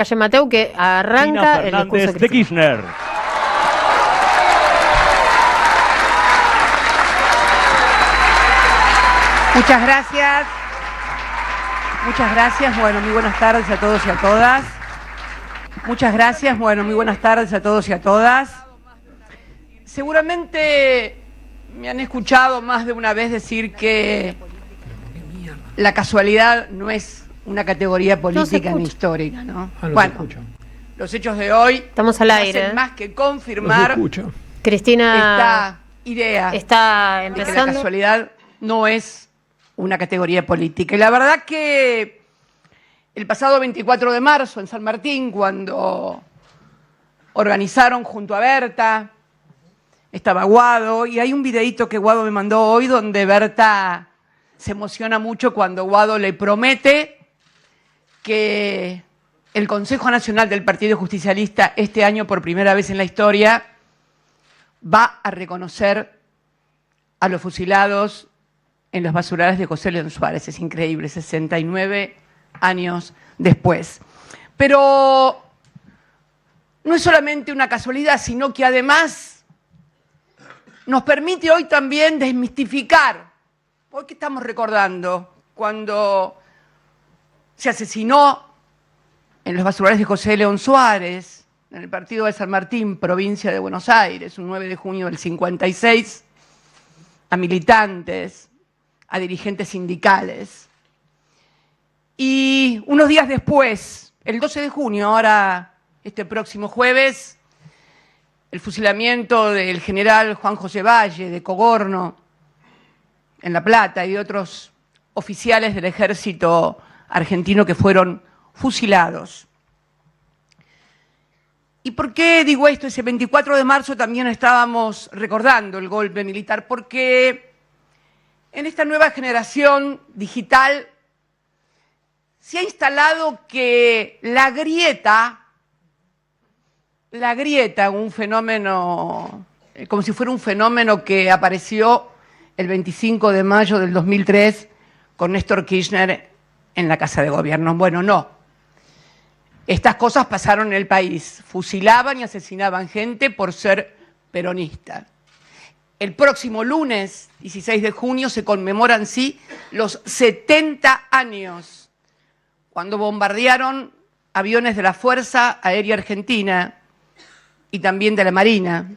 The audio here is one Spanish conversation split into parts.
Calle Mateu, que arranca el discurso de Kirchner. Muchas gracias. Muchas gracias. Bueno, muy buenas tardes a todos y a todas. Muchas gracias. Bueno, muy buenas tardes a todos y a todas. Seguramente me han escuchado más de una vez decir la casualidad no es una categoría política ni histórica, ¿no? Bueno, los hechos de hoy estamos al aire, hacen más que confirmar Cristina, esta idea está de que empezando. la casualidad no es una categoría política. Y la verdad que el pasado 24 de marzo en San Martín, cuando organizaron junto a Berta, estaba Guado, y hay un videíto que Guado me mandó hoy donde Berta se emociona mucho cuando Guado le promete que el Consejo Nacional del Partido Justicialista este año, por primera vez en la historia, va a reconocer a los fusilados en los basurales de José León Suárez. Es increíble, 69 años después. Pero no es solamente una casualidad, sino que además nos permite hoy también desmistificar. Hoy que estamos recordando cuando se asesinó en los basurales de José León Suárez, en el partido de San Martín, provincia de Buenos Aires, un 9 de junio del 56, a militantes, a dirigentes sindicales. Y unos días después, el 12 de junio, ahora este próximo jueves, el fusilamiento del general Juan José Valle, de Cogorno, en La Plata, y de otros oficiales del ejército argentino que fueron fusilados. ¿Y por qué digo esto? Ese 24 de marzo también estábamos recordando el golpe militar, porque en esta nueva generación digital se ha instalado que la grieta, un fenómeno, como si fuera un fenómeno que apareció el 25 de mayo del 2003 con Néstor Kirchner en la Casa de Gobierno. Bueno, no. Estas cosas pasaron en el país. Fusilaban y asesinaban gente por ser peronista. El próximo lunes, 16 de junio, se conmemoran, sí, los 70 años cuando bombardearon aviones de la Fuerza Aérea Argentina y también de la Marina.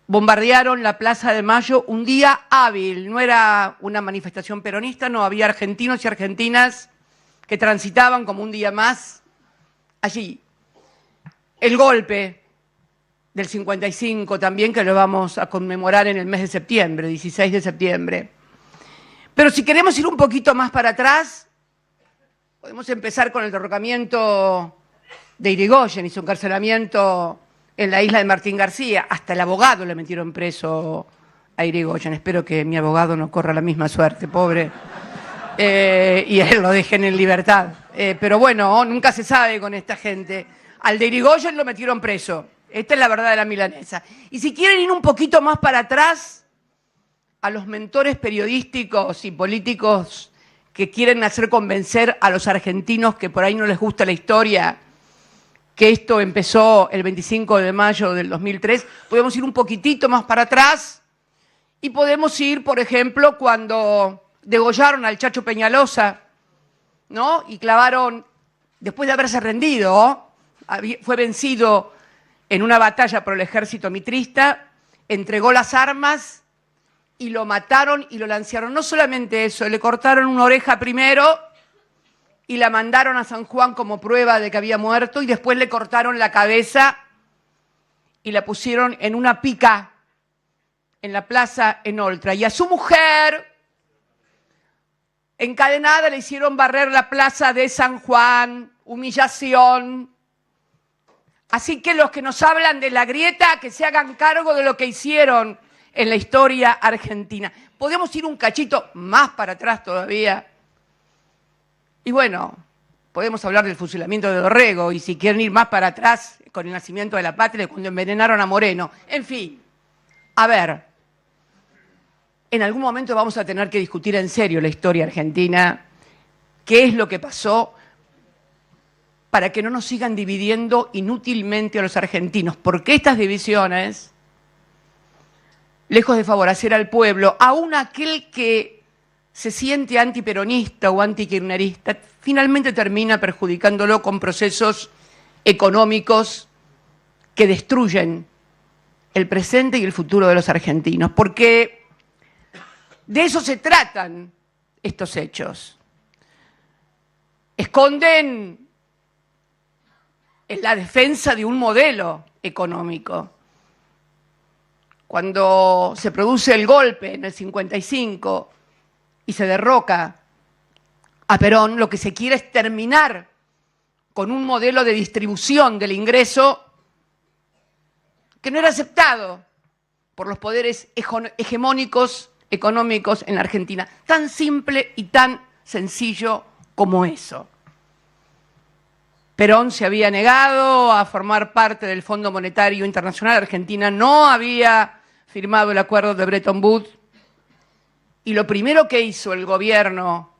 Bombardearon la Plaza de Mayo un día hábil, no era una manifestación peronista, no, había argentinos y argentinas que transitaban como un día más allí. El golpe del 55 también, que lo vamos a conmemorar en el mes de septiembre, 16 de septiembre. Pero si queremos ir un poquito más para atrás, podemos empezar con el derrocamiento de Irigoyen y su encarcelamiento en la isla de Martín García. Hasta el abogado le metieron preso a Irigoyen. Espero que mi abogado no corra la misma suerte, pobre, y a él lo dejen en libertad. Pero bueno, nunca se sabe con esta gente. Al de Irigoyen lo metieron preso. Esta es la verdad de la milanesa. Y si quieren ir un poquito más para atrás, a los mentores periodísticos y políticos que quieren hacer convencer a los argentinos que por ahí no les gusta la historia, que esto empezó el 25 de mayo del 2003, podemos ir un poquitito más para atrás y podemos ir, por ejemplo, cuando degollaron al Chacho Peñalosa, ¿no? Y clavaron, después de haberse rendido, fue vencido en una batalla por el ejército mitrista, entregó las armas y lo mataron y lo lancearon. No solamente eso, le cortaron una oreja primero y la mandaron a San Juan como prueba de que había muerto, y después le cortaron la cabeza y la pusieron en una pica en la plaza en Oltra. Y a su mujer, encadenada, le hicieron barrer la plaza de San Juan, humillación. Así que los que nos hablan de la grieta, que se hagan cargo de lo que hicieron en la historia argentina. Podemos ir un cachito más para atrás todavía. Y bueno, podemos hablar del fusilamiento de Dorrego, y si quieren ir más para atrás, con el nacimiento de la patria, cuando envenenaron a Moreno. En fin, a ver, en algún momento vamos a tener que discutir en serio la historia argentina, qué es lo que pasó, para que no nos sigan dividiendo inútilmente a los argentinos, porque estas divisiones, lejos de favorecer al pueblo, aún aquel que se siente antiperonista o antikirchnerista, finalmente termina perjudicándolo con procesos económicos que destruyen el presente y el futuro de los argentinos, porque de eso se tratan estos hechos. Esconden en la defensa de un modelo económico. Cuando se produce el golpe en el 55 y se derroca a Perón, lo que se quiere es terminar con un modelo de distribución del ingreso que no era aceptado por los poderes hegemónicos económicos en la Argentina. Tan simple y tan sencillo como eso. Perón se había negado a formar parte del Fondo Monetario Internacional. Argentina no había firmado el acuerdo de Bretton Woods. Y lo primero que hizo el gobierno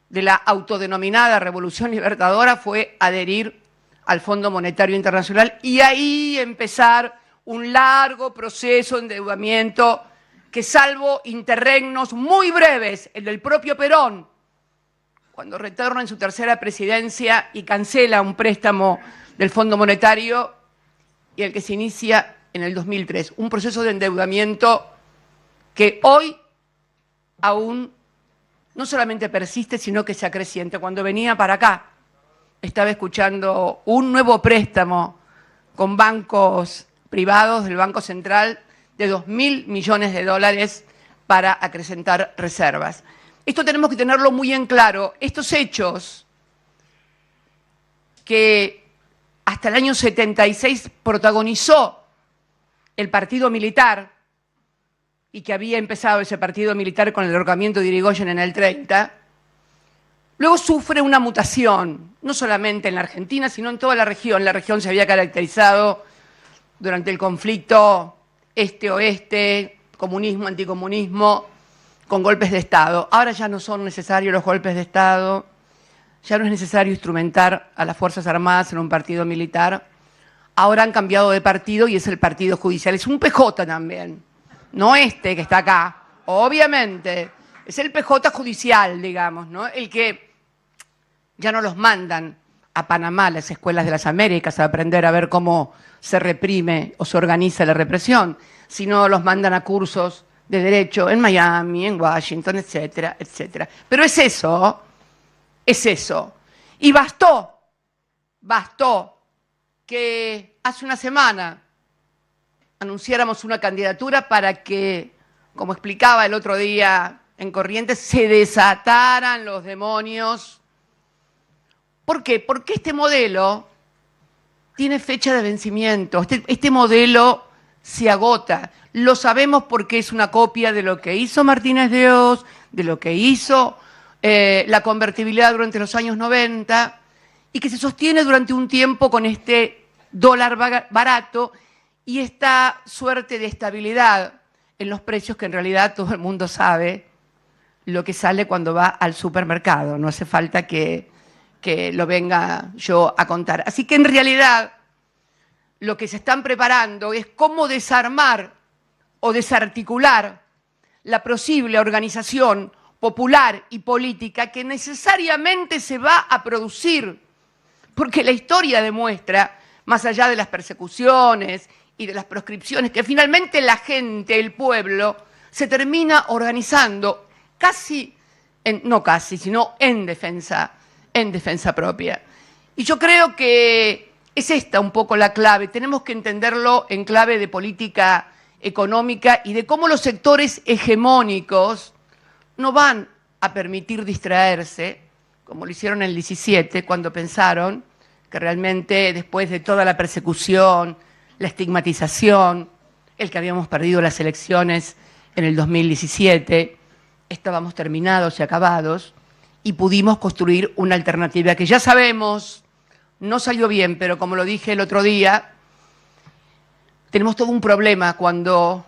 de la autodenominada Revolución Libertadora fue adherir al Fondo Monetario Internacional y ahí empezar un largo proceso de endeudamiento que, salvo interregnos muy breves, el del propio Perón, cuando retorna en su tercera presidencia y cancela un préstamo del Fondo Monetario, y el que se inicia en el 2003. Un proceso de endeudamiento que hoy aún no solamente persiste, sino que se acrecienta. Cuando venía para acá, estaba escuchando un nuevo préstamo con bancos privados del Banco Central de 2.000 millones de dólares para acrecentar reservas. Esto tenemos que tenerlo muy en claro. Estos hechos que hasta el año 76 protagonizó el partido militar y que había empezado ese partido militar con el derrocamiento de Irigoyen en el 30, luego sufre una mutación, no solamente en la Argentina, sino en toda la región. La región se había caracterizado durante el conflicto este-oeste, comunismo, anticomunismo, con golpes de Estado. Ahora ya no son necesarios los golpes de Estado, ya no es necesario instrumentar a las Fuerzas Armadas en un partido militar. Ahora han cambiado de partido y es el partido judicial. Es un PJ también, no este que está acá, obviamente. Es el PJ judicial, digamos, ¿no? El que ya no los mandan a Panamá, a las escuelas de las Américas, a aprender a ver cómo se reprime o se organiza la represión, sino los mandan a cursos de derecho en Miami, en Washington, etcétera, etcétera. Pero es eso. Y bastó que hace una semana anunciáramos una candidatura para que, como explicaba el otro día en Corrientes, se desataran los demonios. ¿Por qué? Porque este modelo tiene fecha de vencimiento. Este modelo se agota. Lo sabemos porque es una copia de lo que hizo Martínez de Oz, de lo que hizo la convertibilidad durante los años 90 y que se sostiene durante un tiempo con este dólar barato y esta suerte de estabilidad en los precios que en realidad todo el mundo sabe lo que sale cuando va al supermercado. No hace falta que lo venga yo a contar. Así que en realidad lo que se están preparando es cómo desarmar o desarticular la posible organización popular y política que necesariamente se va a producir, porque la historia demuestra, más allá de las persecuciones y de las proscripciones, que finalmente la gente, el pueblo, se termina organizando sino en defensa propia. Y yo creo que es esta un poco la clave. Tenemos que entenderlo en clave de política económica y de cómo los sectores hegemónicos no van a permitir distraerse, como lo hicieron en el 17, cuando pensaron que realmente después de toda la persecución, la estigmatización, el que habíamos perdido las elecciones en el 2017, estábamos terminados y acabados y pudimos construir una alternativa que ya sabemos no salió bien, pero como lo dije el otro día, tenemos todo un problema cuando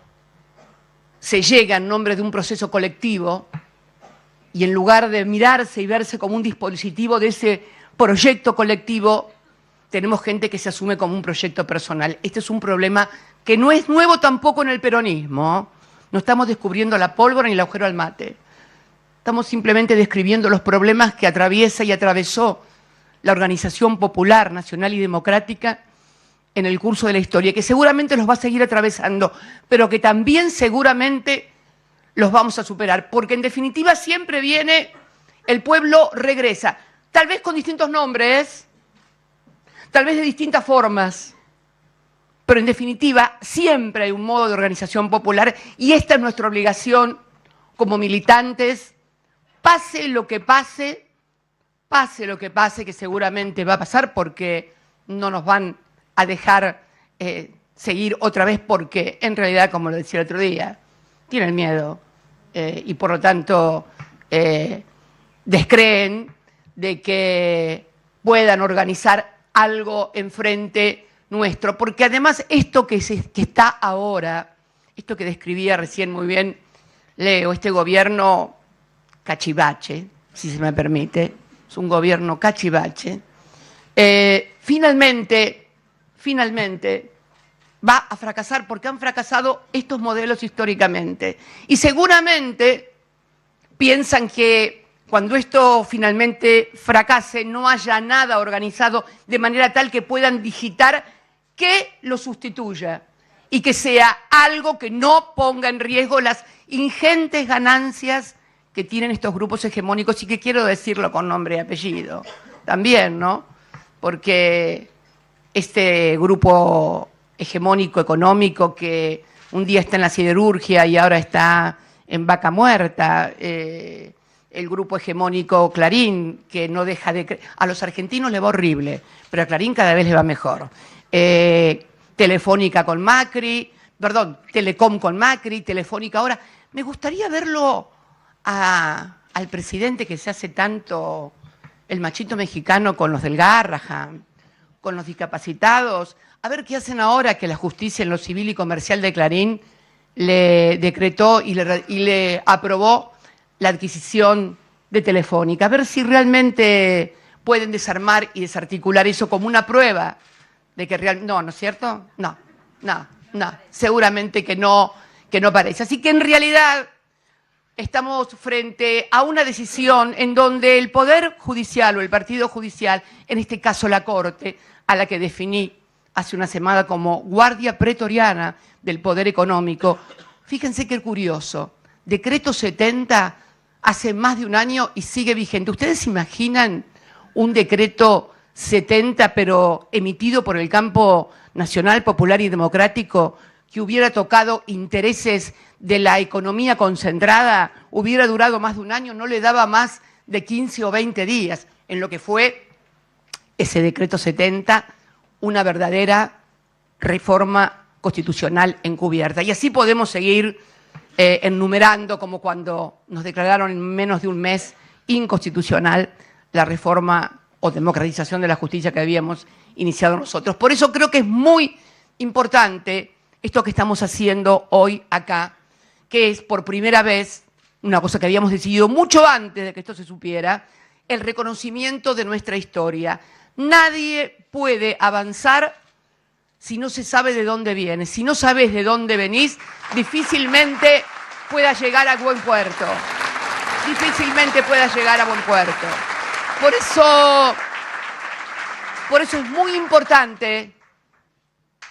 se llega en nombre de un proceso colectivo y en lugar de mirarse y verse como un dispositivo de ese proyecto colectivo, tenemos gente que se asume como un proyecto personal. Este es un problema que no es nuevo tampoco en el peronismo. No estamos descubriendo la pólvora ni el agujero al mate. Estamos simplemente describiendo los problemas que atraviesa y atravesó la organización popular, nacional y democrática en el curso de la historia, que seguramente los va a seguir atravesando, pero que también seguramente los vamos a superar, porque en definitiva siempre viene, el pueblo regresa, tal vez con distintos nombres, tal vez de distintas formas, pero en definitiva siempre hay un modo de organización popular y esta es nuestra obligación como militantes, pase lo que pase, que seguramente va a pasar porque no nos van a dejar seguir otra vez porque en realidad, como lo decía el otro día, tienen miedo y por lo tanto descreen de que puedan organizar algo enfrente nuestro, porque además esto que está ahora, esto que describía recién muy bien Leo, este gobierno cachivache, si se me permite, es un gobierno cachivache, finalmente va a fracasar porque han fracasado estos modelos históricamente. Y seguramente piensan que cuando esto finalmente fracase no haya nada organizado de manera tal que puedan digitar que lo sustituya y que sea algo que no ponga en riesgo las ingentes ganancias que tienen estos grupos hegemónicos y que quiero decirlo con nombre y apellido también, ¿no? Porque este grupo hegemónico económico que un día está en la siderurgia y ahora está en Vaca Muerta, el grupo hegemónico Clarín, que no deja de... A los argentinos le va horrible, pero a Clarín cada vez le va mejor. Telefónica con Macri, perdón, Telecom con Macri, Telefónica ahora. Me gustaría verlo al presidente que se hace tanto el machito mexicano con los del Garrahan, con los discapacitados, a ver qué hacen ahora que la justicia en lo civil y comercial de Clarín le decretó y le aprobó la adquisición de Telefónica, a ver si realmente pueden desarmar y desarticular eso como una prueba de que realmente... No, ¿no es cierto? No, seguramente que no parece. Así que en realidad estamos frente a una decisión en donde el Poder Judicial o el Partido Judicial, en este caso la Corte, a la que definí hace una semana como guardia pretoriana del poder económico, fíjense qué curioso, decreto 70 hace más de un año y sigue vigente. ¿Ustedes se imaginan un decreto 70 pero emitido por el campo nacional, popular y democrático que hubiera tocado intereses de la economía concentrada, hubiera durado más de un año, no le daba más de 15 o 20 días, en lo que fue ese decreto 70, una verdadera reforma constitucional encubierta? Y así podemos seguir enumerando, como cuando nos declararon en menos de un mes inconstitucional la reforma o democratización de la justicia que habíamos iniciado nosotros. Por eso creo que es muy importante esto que estamos haciendo hoy acá, que es por primera vez, una cosa que habíamos decidido mucho antes de que esto se supiera, el reconocimiento de nuestra historia. Nadie puede avanzar si no se sabe de dónde viene. Si no sabes de dónde venís, difícilmente puedas llegar a buen puerto. Difícilmente puedas llegar a buen puerto. Por eso es muy importante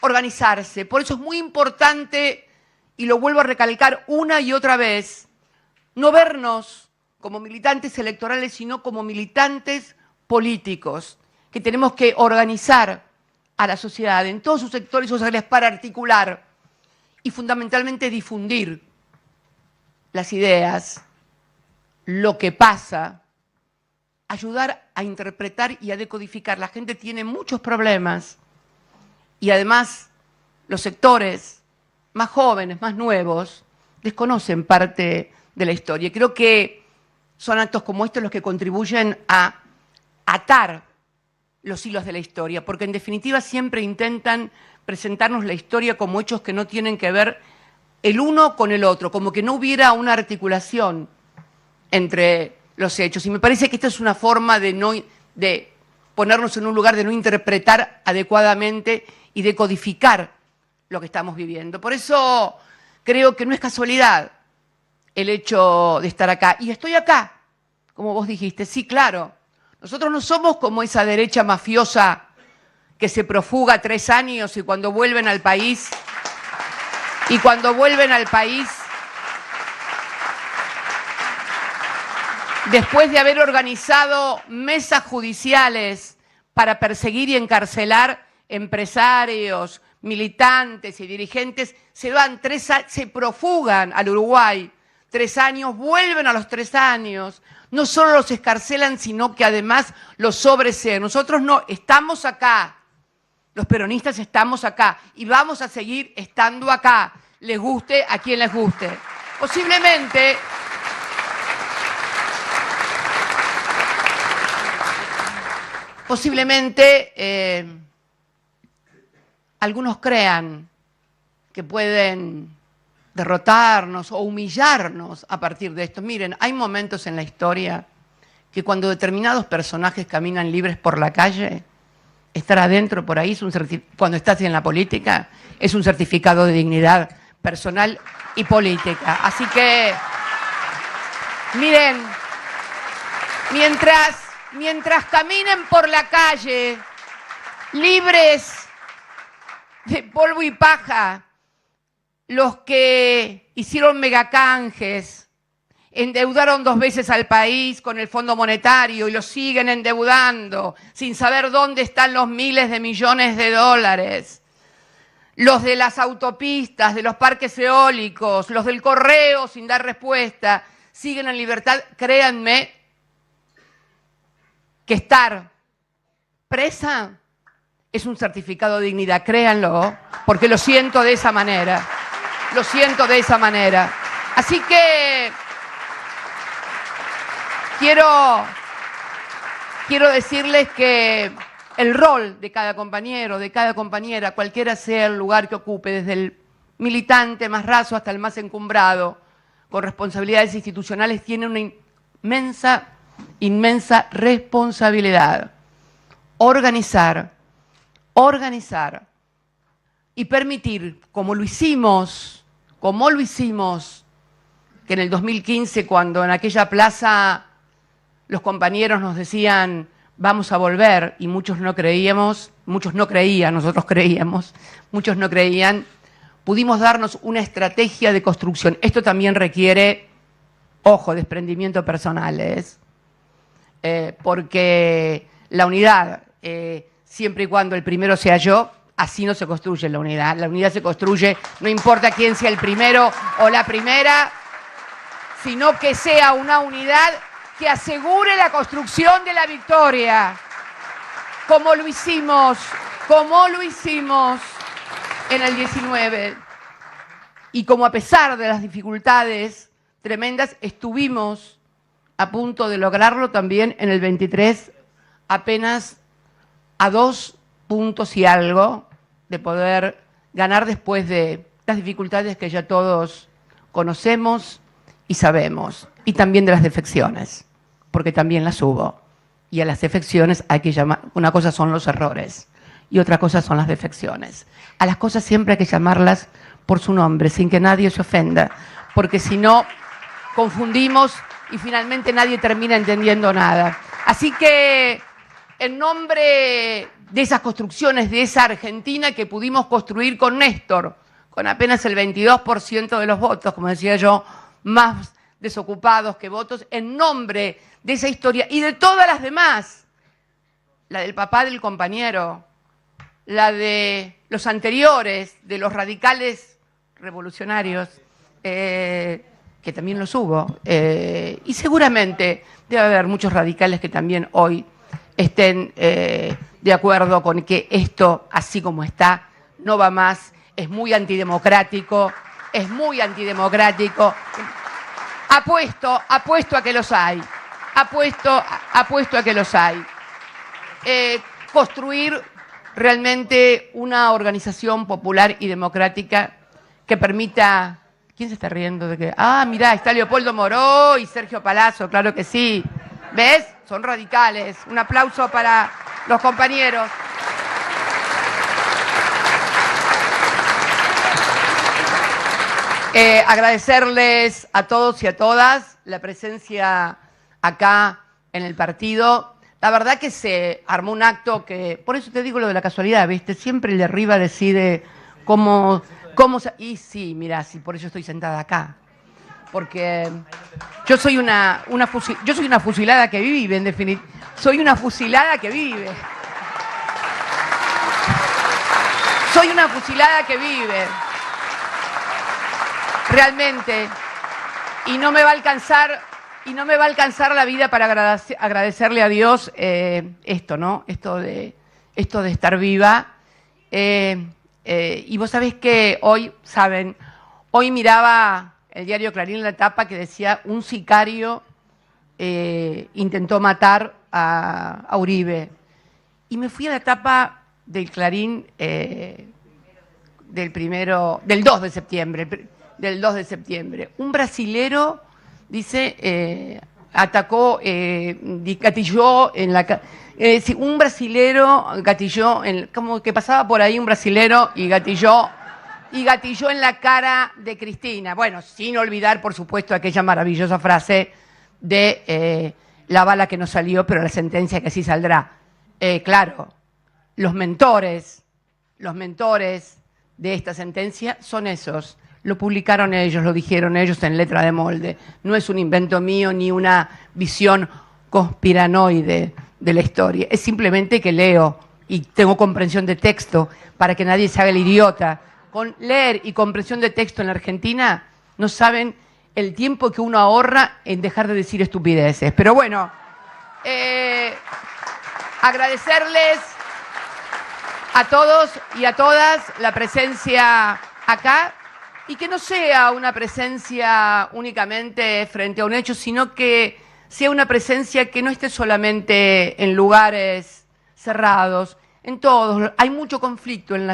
organizarse, por eso es muy importante, y lo vuelvo a recalcar una y otra vez, no vernos como militantes electorales, sino como militantes políticos, que tenemos que organizar a la sociedad en todos sus sectores sociales para articular y fundamentalmente difundir las ideas, lo que pasa, ayudar a interpretar y a decodificar. La gente tiene muchos problemas y además los sectores más jóvenes, más nuevos, desconocen parte de la historia. Creo que son actos como estos los que contribuyen a atar los hilos de la historia, porque en definitiva siempre intentan presentarnos la historia como hechos que no tienen que ver el uno con el otro, como que no hubiera una articulación entre los hechos. Y me parece que esta es una forma de ponernos en un lugar de no interpretar adecuadamente y de codificar lo que estamos viviendo. Por eso creo que no es casualidad el hecho de estar acá. Y estoy acá, como vos dijiste. Sí, claro. Nosotros no somos como esa derecha mafiosa que se profuga 3 años y cuando vuelven al país, después de haber organizado mesas judiciales para perseguir y encarcelar empresarios, militantes y dirigentes, se profugan al Uruguay 3 años, vuelven a los 3 años, no solo los escarcelan, sino que además los sobresean. Nosotros no, estamos acá, los peronistas estamos acá y vamos a seguir estando acá, les guste a quien les guste. Posiblemente algunos crean que pueden derrotarnos o humillarnos a partir de esto. Miren, hay momentos en la historia que cuando determinados personajes caminan libres por la calle, estar adentro por ahí, cuando estás en la política, es un certificado de dignidad personal y política. Así que, miren, mientras caminen por la calle libres de polvo y paja, los que hicieron megacanjes, endeudaron 2 veces al país con el Fondo Monetario y lo siguen endeudando sin saber dónde están los miles de millones de dólares. Los de las autopistas, de los parques eólicos, los del correo sin dar respuesta, siguen en libertad. Créanme que estar presa es un certificado de dignidad, créanlo, porque lo siento de esa manera. Lo siento de esa manera. Así que quiero decirles que el rol de cada compañero, de cada compañera, cualquiera sea el lugar que ocupe, desde el militante más raso hasta el más encumbrado, con responsabilidades institucionales, tiene una inmensa responsabilidad. Organizar y permitir, como lo hicimos, que en el 2015, cuando en aquella plaza los compañeros nos decían vamos a volver, y muchos no creían, nosotros creíamos, muchos no creían, pudimos darnos una estrategia de construcción. Esto también requiere, ojo, desprendimiento personales, porque la unidad, siempre y cuando el primero sea yo, así no se construye la unidad. La unidad se construye, no importa quién sea el primero o la primera, sino que sea una unidad que asegure la construcción de la victoria, como lo hicimos en el 19. Y como a pesar de las dificultades tremendas, estuvimos a punto de lograrlo también en el 23, apenas a 2 puntos y algo de poder ganar después de las dificultades que ya todos conocemos y sabemos, y también de las defecciones, porque también las hubo. Y a las defecciones hay que llamar, una cosa son los errores y otra cosa son las defecciones. A las cosas siempre hay que llamarlas por su nombre, sin que nadie se ofenda, porque si no, confundimos y finalmente nadie termina entendiendo nada. Así que, en nombre de esas construcciones, de esa Argentina que pudimos construir con Néstor, con apenas el 22% de los votos, como decía yo, más desocupados que votos, en nombre de esa historia y de todas las demás, la del papá del compañero, la de los anteriores, de los radicales revolucionarios, que también los hubo, y seguramente debe haber muchos radicales que también hoy estén de acuerdo con que esto, así como está, no va más, es muy antidemocrático, Apuesto a que los hay, apuesto a que los hay. Construir realmente una organización popular y democrática que permita... ¿Quién se está riendo de qué? Ah, mirá, está Leopoldo Moró y Sergio Palazzo, claro que sí. ¿Ves? Son radicales. Un aplauso para los compañeros. Agradecerles a todos y a todas la presencia acá en el partido. La verdad que se armó un acto que, por eso te digo lo de la casualidad, ¿viste? Siempre el de arriba decide cómo y sí, mirá, sí, por eso estoy sentada acá. Porque yo soy una fusilada que vive, en definitiva. Soy una fusilada que vive. Soy una fusilada que vive. Realmente. Y no me va a alcanzar la vida para agradecerle a Dios esto, ¿no? Esto de estar viva. Y vos sabés que hoy miraba el diario Clarín en la tapa que decía: un sicario intentó matar a Uribe. Y me fui a la tapa del Clarín del 2 de septiembre. Del 2 de septiembre. Un brasilero, dice, atacó, gatilló en la... un brasilero gatilló, como que pasaba por ahí un brasilero y gatilló en la cara de Cristina. Bueno, sin olvidar, por supuesto, aquella maravillosa frase de la bala que no salió, pero la sentencia que sí saldrá. Claro, los mentores de esta sentencia son esos. Lo publicaron ellos, lo dijeron ellos en letra de molde. No es un invento mío ni una visión conspiranoide de la historia. Es simplemente que leo y tengo comprensión de texto para que nadie se haga el idiota. Con leer y comprensión de texto en la Argentina no saben el tiempo que uno ahorra en dejar de decir estupideces. Pero bueno, agradecerles a todos y a todas la presencia acá. Y que no sea una presencia únicamente frente a un hecho, sino que sea una presencia que no esté solamente en lugares cerrados, en todos. Hay mucho conflicto en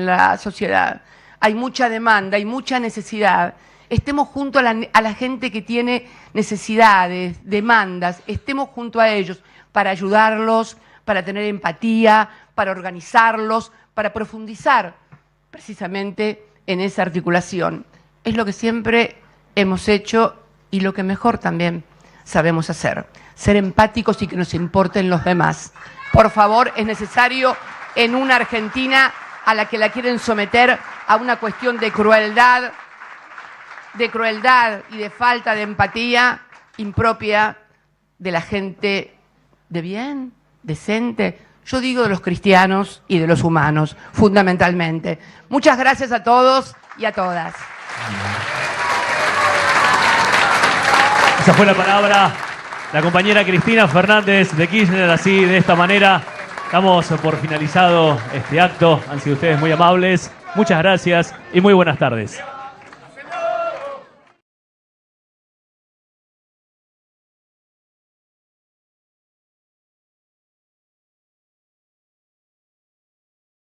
la sociedad, hay mucha demanda, hay mucha necesidad. Estemos junto a la gente que tiene necesidades, demandas, estemos junto a ellos para ayudarlos, para tener empatía, para organizarlos, para profundizar precisamente en esa articulación. Es lo que siempre hemos hecho y lo que mejor también sabemos hacer. Ser empáticos y que nos importen los demás. Por favor, es necesario en una Argentina a la que la quieren someter a una cuestión de crueldad y de falta de empatía impropia de la gente de bien, decente. Yo digo de los cristianos y de los humanos, fundamentalmente. Muchas gracias a todos y a todas. Esa fue la palabra, la compañera Cristina Fernández de Kirchner. Así, de esta manera, damos por finalizado este acto. Han sido ustedes muy amables. Muchas gracias y muy buenas tardes.